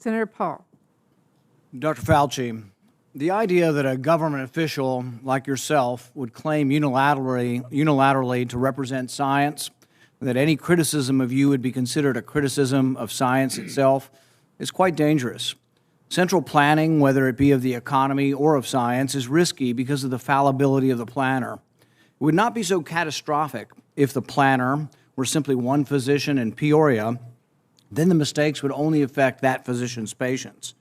Senator Paul. Dr. Fauci, the idea that a government official like yourself would claim unilaterally to represent science, and that any criticism of you would be considered a criticism of science itself, is quite dangerous. Central planning, whether it be of the economy or of science, is risky because of the fallibility of the planner. It would not be so catastrophic if the planner were simply one physician in Peoria. Then the mistakes would only affect that physician's patients,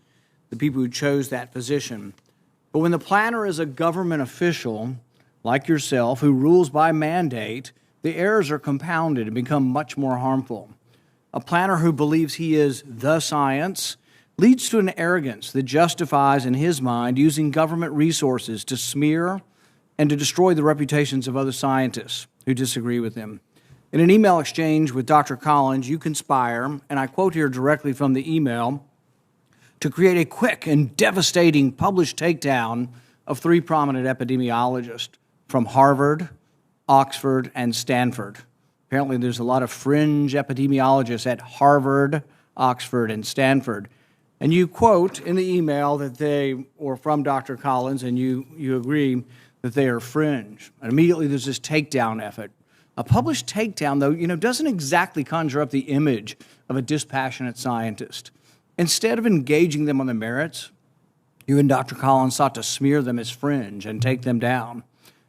the people who chose that physician. But when the planner is a government official, like yourself, who rules by mandate, the errors are compounded and become much more harmful. A planner who believes he is the science leads to an arrogance that justifies, in his mind, using government resources to smear and to destroy the reputations of other scientists who disagree with him. In an email exchange with Dr. Collins, you conspire, and I quote here directly from the email, to create a quick and devastating published takedown of three prominent epidemiologists from Harvard, Oxford, and Stanford. Apparently there's a lot of fringe epidemiologists at Harvard, Oxford, and Stanford. And you quote in the email that they, or from Dr. Collins, and you agree that they are fringe. And immediately there's this takedown effort. A published takedown, though, doesn't exactly conjure up the image of a dispassionate scientist. Instead of engaging them on the merits, you and Dr. Collins sought to smear them as fringe and take them down.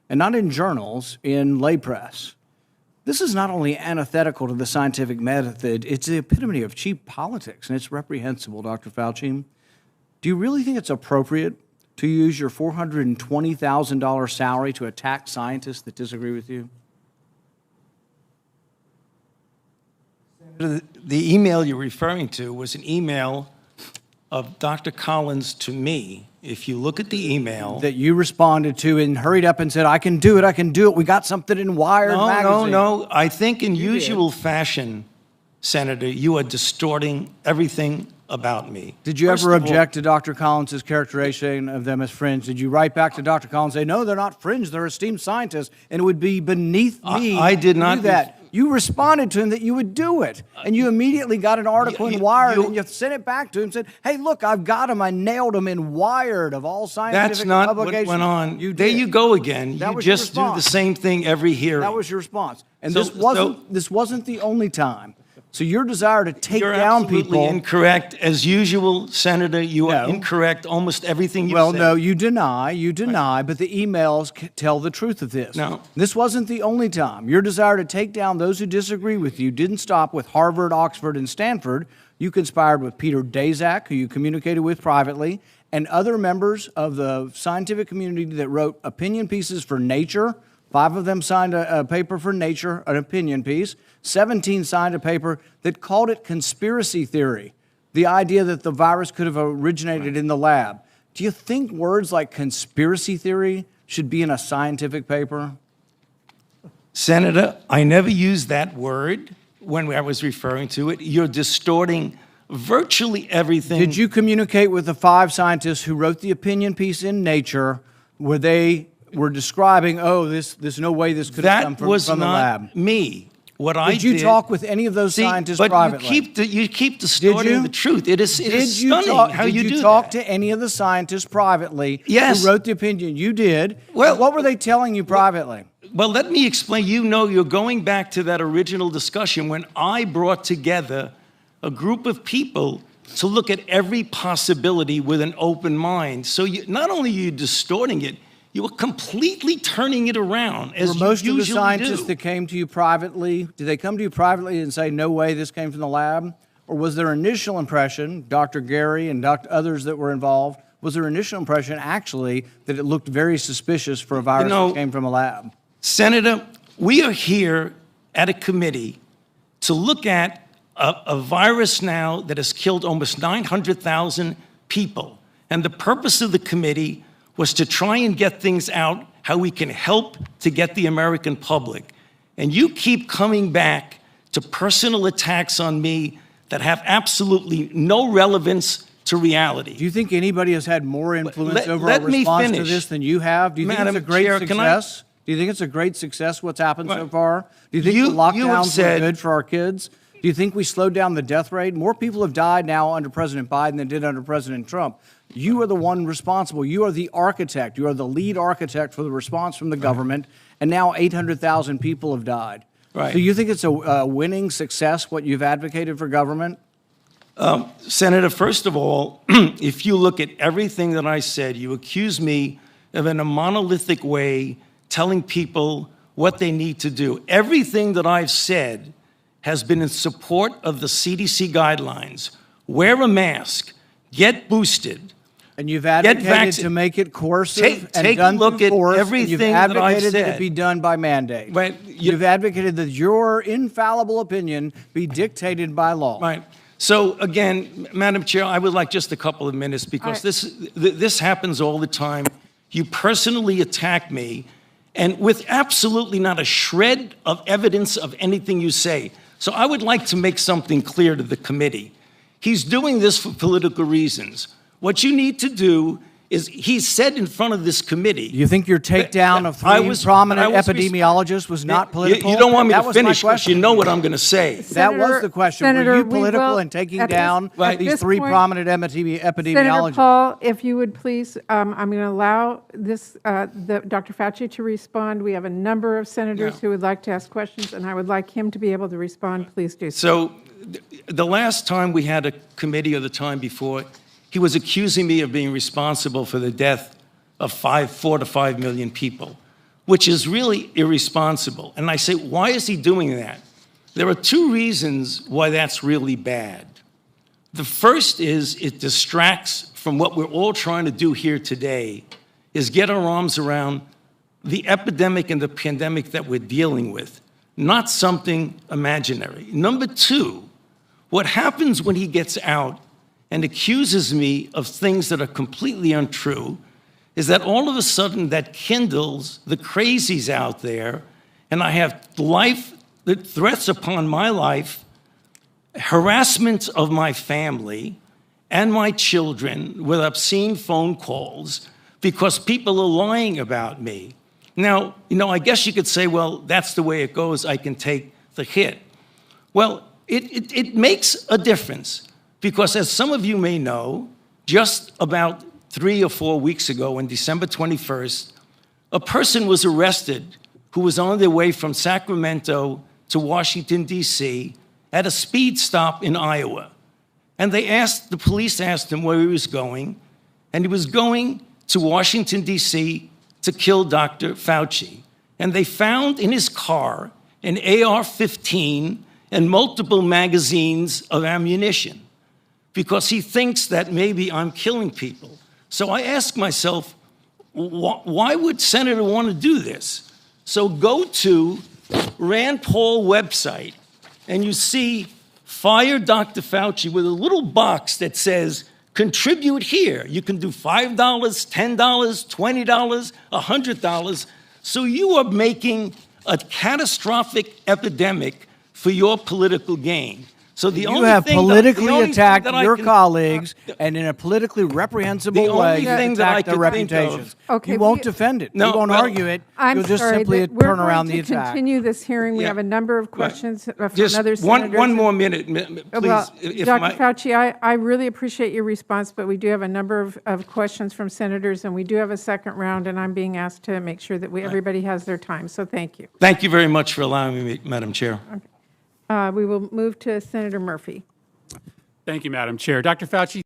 And not in journals, in lay press. This is not only antithetical to the scientific method, it's the epitome of cheap politics, and it's reprehensible, Dr. Fauci. Do you really think it's appropriate to use your $420,000 salary to attack scientists that disagree with you? The email you're referring to was an email of Dr. Collins to me. If you look at the email that you responded to and hurried up and said, I can do it, we got something in Wired magazine. No. I think in usual fashion, Senator, you are distorting everything about me. Did you ever object to Dr. Collins' characterization of them as fringe? Did you write back to Dr. Collins and say, no, they're not fringe, they're esteemed scientists, and it would be beneath me I did not to do that? You responded to him that you would do it, and you immediately got an article in Wired, and you sent it back to him and said, hey, look, I've got him. I nailed him in Wired of all scientific publications. That's not what went on. You there you go again. You just do the same thing every hearing. That was your response. And this wasn't the only time. So your desire to take down people... You're absolutely incorrect. As usual, Senator, you are incorrect almost everything you say. Well, no, you deny, but the emails tell the truth of this. No. This wasn't the only time. Your desire to take down those who disagree with you didn't stop with Harvard, Oxford, and Stanford. You conspired with Peter Daszak, who you communicated with privately, and other members of the scientific community that wrote opinion pieces for Nature. 5 of them signed a paper for Nature, an opinion piece. 17 signed a paper that called it conspiracy theory, the idea that the virus could have originated in the lab. Do you think words like conspiracy theory should be in a scientific paper? Senator, I never used that word when I was referring to it. You're distorting virtually everything. Did you communicate with the 5 scientists who wrote the opinion piece in Nature where they were describing, there's no way this could have come from the lab? That was not me. Did you talk with any of those scientists privately? You keep distorting the truth. It is stunning how you do that. Did you talk to any of the scientists privately who wrote the opinion? You did. Well, what were they telling you privately? Well, let me explain. You're going back to that original discussion when I brought together a group of people to look at every possibility with an open mind. So not only are you distorting it, you are completely turning it around, as Were most you of the usually scientists do. that came to you privately, did they come to you privately and say, no way, this came from the lab? Or was their initial impression, Dr. Gary and others that were involved, was their initial impression actually that it looked very suspicious for a virus that came from a lab? Senator, we are here at a committee to look at a virus now that has killed almost 900,000 people. And the purpose of the committee was to try and get things out, how we can help to get the American public. And you keep coming back to personal attacks on me that have absolutely no relevance to reality. Do you think anybody has had more influence over our response to this than you have? Do you think it's a great success? Do you think it's a great success what's happened so far? Do you think the lockdowns were good for our kids? Do you think we slowed down the death rate? More people have died now under President Biden than did under President Trump. You are the one responsible. You are the architect. You are the lead architect for the response from the government, and now 800,000 people have died. Right. Do you think it's a winning success, what you've advocated for government? Senator, first of all, if you look at everything that I said, you accuse me of in a monolithic way telling people what they need to do. Everything that I've said has been in support of the CDC guidelines. Wear a mask, get boosted. And you've advocated to make it coercive and done through force. You've advocated that it be done by mandate. Right. You've advocated that your infallible opinion be dictated by law. Right. So again, Madam Chair, I would like just a couple of minutes because this happens all the time. You personally attack me, and with absolutely not a shred of evidence of anything you say. So I would like to make something clear to the committee. He's doing this for political reasons. What you need to do is, he said in front of this committee. You think your takedown of three prominent epidemiologists was not political? You don't want me to finish because you know what I'm going to say. That was the question. Senator, were you political in taking down these three prominent epidemiologists? Senator Paul, if you would please, I'm going to allow this, Dr. Fauci to respond. We have a number of senators who would like to ask questions, and I would like him to be able to respond. Please do so. So the last time we had a committee, or the time before, he was accusing me of being responsible for the death of 4 to 5 million people, which is really irresponsible. And I say, why is he doing that? There are two reasons why that's really bad. The first is it distracts from what we're all trying to do here today, is get our arms around the epidemic and the pandemic that we're dealing with, not something imaginary. Number two, what happens when he gets out and accuses me of things that are completely untrue is that all of a sudden that kindles the crazies out there, and I have threats upon my life, harassment of my family and my children with obscene phone calls because people are lying about me. Now, I guess you could say, well, that's the way it goes. I can take the hit. Well, it makes a difference. Because as some of you may know, just about 3 or 4 weeks ago, on December 21st, a person was arrested who was on their way from Sacramento to Washington, D.C. at a speed stop in Iowa. And the police asked him where he was going, and he was going to Washington, D.C. to kill Dr. Fauci. And they found in his car an AR-15 and multiple magazines of ammunition, because he thinks that maybe I'm killing people. So I ask myself, why would Senator want to do this? So go to Rand Paul website, and you see Fire Dr. Fauci with a little box that says, contribute here. You can do $5, $10, $20, $100. So you are making a catastrophic epidemic for your political gain. So you have politically attacked your colleagues and in a politically reprehensible way attacked their reputations. Okay, you won't defend it. No, you won't argue it. I'm You'll just sorry, simply turn around the attack. We're going to continue this hearing. We have a number of questions from just other senators. One more minute, please. Well, Dr. Fauci, I really appreciate your response, but we do have a number of questions from senators, and we do have a second round, and I'm being asked to make sure that everybody has their time. So thank you. Thank you very much for allowing me, Madam Chair. Okay. We will move to Senator Murphy. Thank you, Madam Chair. Dr. Fauci,